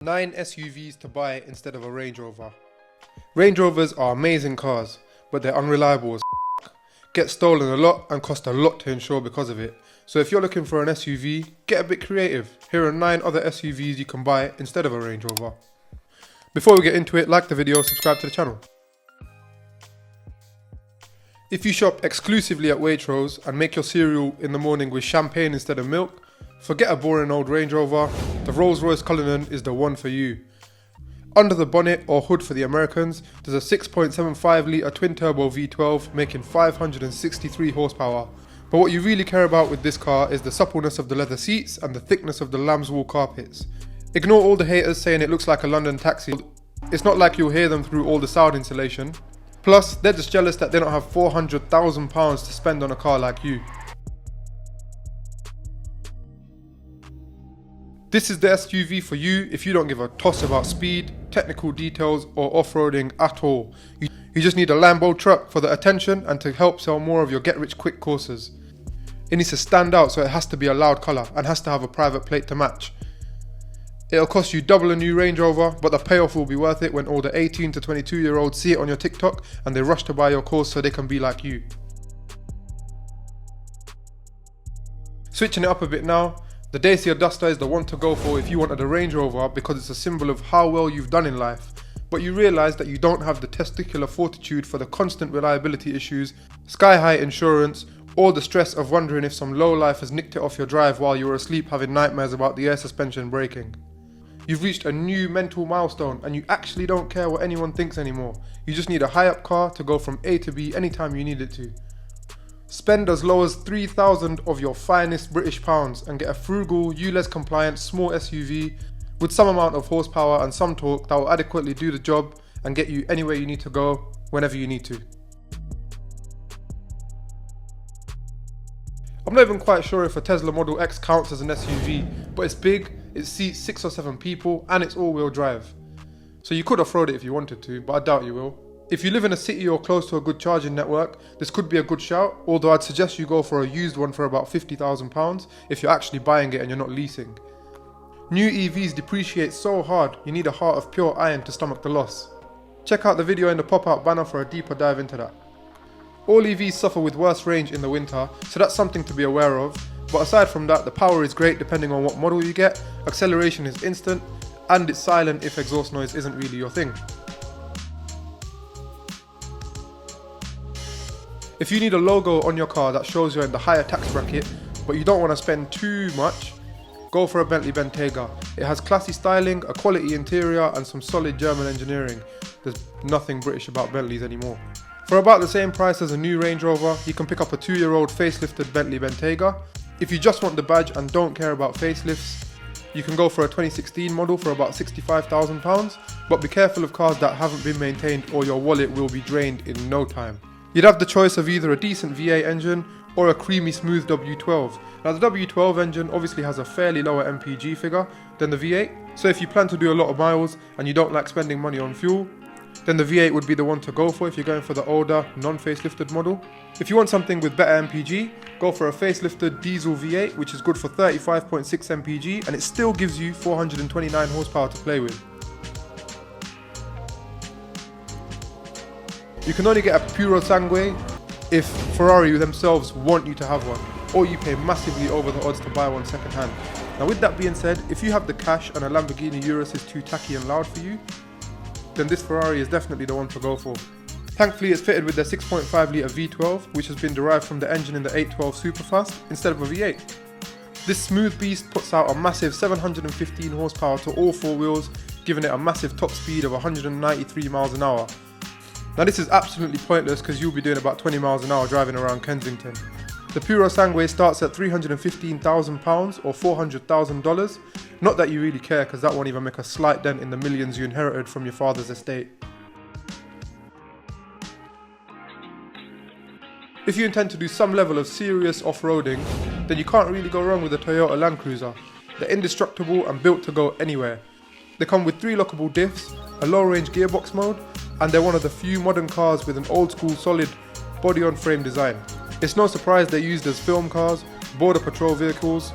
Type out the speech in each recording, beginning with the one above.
9 SUVs to buy instead of a Range Rover. Range Rovers are amazing cars, but they're unreliable as f***. Get stolen a lot and cost a lot to insure because of it. So if you're looking for an SUV, get a bit creative. Here are 9 other SUVs you can buy instead of a Range Rover. Before we get into it, like the video, subscribe to the channel. If you shop exclusively at Waitrose and make your cereal in the morning with champagne instead of milk, forget a boring old Range Rover, the RollsRoyce Cullinan is the one for you. Under the bonnet, or hood for the Americans, there's a 6.75 litre twin-turbo V12 making 563 horsepower. But what you really care about with this car is the suppleness of the leather seats and the thickness of the lamb's wool carpets. Ignore all the haters saying it looks like a London taxi. It's not like you'll hear them through all the sound insulation. Plus, they're just jealous that they don't have £400,000 to spend on a car like you. This is the SUV for you if you don't give a toss about speed, technical details or off-roading at all. You just need a Lambo truck for the attention and to help sell more of your get-rich-quick courses. It needs to stand out, so it has to be a loud colour and has to have a private plate to match. It'll cost you double a new Range Rover, but the payoff will be worth it when all the 18 to 22 year olds see it on your TikTok and they rush to buy your course so they can be like you. Switching it up a bit now, the Dacia Duster is the one to go for if you wanted a Range Rover because it's a symbol of how well you've done in life, but you realise that you don't have the testicular fortitude for the constant reliability issues, sky-high insurance, or the stress of wondering if some lowlife has nicked it off your drive while you were asleep having nightmares about the air suspension breaking. You've reached a new mental milestone and you actually don't care what anyone thinks anymore. You just need a high-up car to go from A to B anytime you need it to. Spend as low as 3,000 of your finest British pounds and get a frugal, ULEZ compliant small SUV with some amount of horsepower and some torque that will adequately do the job and get you anywhere you need to go, whenever you need to. I'm not even quite sure if a Tesla Model X counts as an SUV, but it's big, it seats 6 or 7 people and it's all-wheel drive. So you could off-road it if you wanted to, but I doubt you will. If you live in a city or close to a good charging network, this could be a good shout, although I'd suggest you go for a used one for about £50,000 if you're actually buying it and you're not leasing. New EVs depreciate so hard, you need a heart of pure iron to stomach the loss. Check out the video in the pop-out banner for a deeper dive into that. All EVs suffer with worse range in the winter, so that's something to be aware of, but aside from that, the power is great depending on what model you get, acceleration is instant, and it's silent if exhaust noise isn't really your thing. If you need a logo on your car that shows you're in the higher tax bracket, but you don't want to spend too much, go for a Bentley Benta. It has classy styling, a quality interior and some solid German engineering. There's nothing British about Bentleys anymore. For about the same price as a new Range Rover, you can pick up a 2-year-old facelifted Bentley Benta. If you just want the badge and don't care about facelifts, you can go for a 2016 model for about £65,000, but be careful of cars that haven't been maintained or your wallet will be drained in no time. You'd have the choice of either a decent V8 engine or a creamy smooth W12. Now the W12 engine obviously has a fairly lower MPG figure than the V8, so if you plan to do a lot of miles and you don't like spending money on fuel, then the V8 would be the one to go for if you're going for the older, non-facelifted model. If you want something with better MPG, go for a facelifted diesel V8 which is good for 35.6 MPG and it still gives you 429 horsepower to play with. You can only get a Puro Sangue if Ferrari themselves want you to have one, or you pay massively over the odds to buy one second hand. Now with that being said, if you have the cash and a Lamborghini Urus is too tacky and loud for you, then this Ferrari is definitely the one to go for. Thankfully it's fitted with their 6.5 litre V12, which has been derived from the engine in the 812 Superfast instead of a V8. This smooth beast puts out a massive 715 horsepower to all 4 wheels, giving it a massive top speed of 193 miles an hour. Now this is absolutely pointless because you'll be doing about 20 miles an hour driving around Kensington. The Puro Sangue starts at £315,000 or $400,000. Not that you really care because that won't even make a slight dent in the millions you inherited from your father's estate. If you intend to do some level of serious off-roading, then you can't really go wrong with a Toyota Land Cruiser. They're indestructible and built to go anywhere. They come with 3 lockable diffs, a low-range gearbox mode, and they're one of the few modern cars with an old-school solid body-on-frame design. It's no surprise they're used as film cars, border patrol vehicles,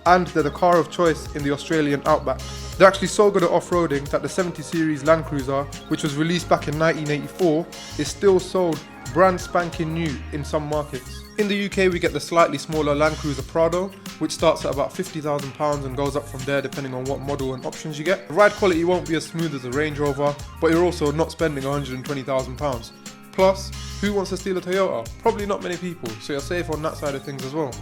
and they're the car of choice in the Australian outback. They're actually so good at off-roading that the 70 series Land Cruiser, which was released back in 1984, is still sold brand spanking new in some markets. In the UK we get the slightly smaller Land Cruiser Prado, which starts at about £50,000 and goes up from there depending on what model and options you get. The ride quality won't be as smooth as a Range Rover, but you're also not spending £120,000. Plus, who wants to steal a Toyota? Probably not many people, so you're safe on that side of things as well.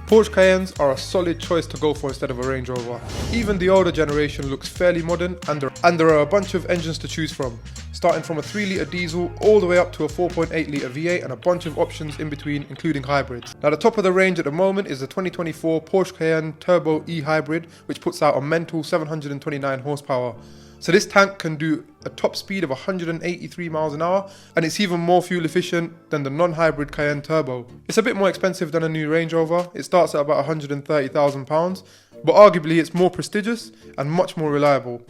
Porsche Cayennes are a solid choice to go for instead of a Range Rover. Even the older generation looks fairly modern, and there are a bunch of engines to choose from, starting from a 3-litre diesel all the way up to a 4.8-litre V8 and a bunch of options in between, including hybrids. Now the top of the range at the moment is the 2024 Porsche Cayenne Turbo E Hybrid, which puts out a mental 729 horsepower. So this tank can do a top speed of 183 miles an hour, and it's even more fuel efficient than the non-hybrid Cayenne Turbo. It's a bit more expensive than a new Range Rover. It starts at about £130,000, but arguably it's more prestigious and much more reliable.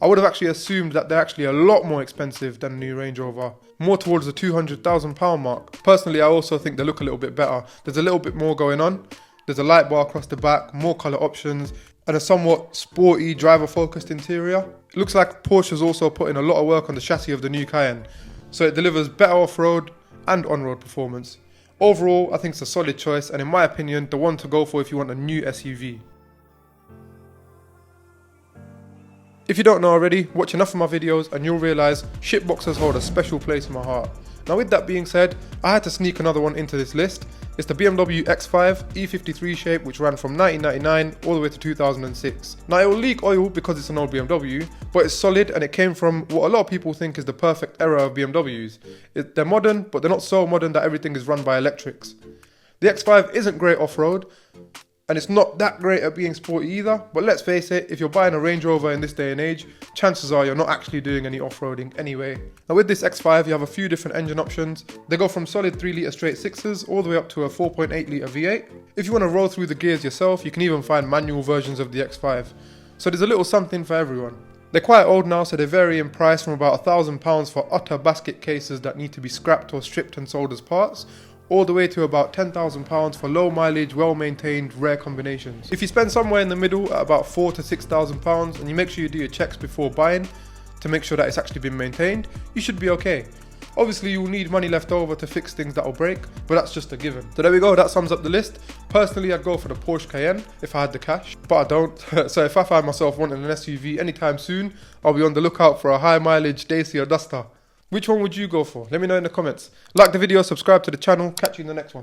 I would have actually assumed that they're actually a lot more expensive than a new Range Rover, more towards the £200,000 mark. Personally, I also think they look a little bit better. There's a little bit more going on. There's a light bar across the back, more colour options, and a somewhat sporty, driver-focused interior. It looks like Porsche's also put in a lot of work on the chassis of the new Cayenne, so it delivers better off-road and on-road performance. Overall, I think it's a solid choice, and in my opinion, the one to go for if you want a new SUV. If you don't know already, watch enough of my videos and you'll realise shitboxes hold a special place in my heart. Now with that being said, I had to sneak another one into this list. It's the BMW X5 E53 shape, which ran from 1999 all the way to 2006. Now it will leak oil because it's an old BMW, but it's solid and it came from what a lot of people think is the perfect era of BMWs. They're modern, but they're not so modern that everything is run by electrics. The X5 isn't great off-road, and it's not that great at being sporty either, but let's face it, if you're buying a Range Rover in this day and age, chances are you're not actually doing any off-roading anyway. Now with this X5 you have a few different engine options. They go from solid 3-litre straight 6s all the way up to a 4.8-litre V8. If you want to roll through the gears yourself, you can even find manual versions of the X5. So there's a little something for everyone. They're quite old now, so they vary in price from about £1,000 for utter basket cases that need to be scrapped or stripped and sold as parts, all the way to about £10,000 for low mileage, well maintained, rare combinations. If you spend somewhere in the middle at about £4,000 to £6,000 and you make sure you do your checks before buying to make sure that it's actually been maintained, you should be okay. Obviously you will need money left over to fix things that will break, but that's just a given. So there we go, that sums up the list. Personally I'd go for the Porsche Cayenne if I had the cash, but I don't. So if I find myself wanting an SUV anytime soon, I'll be on the lookout for a high mileage Dacia Duster. Which one would you go for? Let me know in the comments. Like the video, subscribe to the channel, catch you in the next one.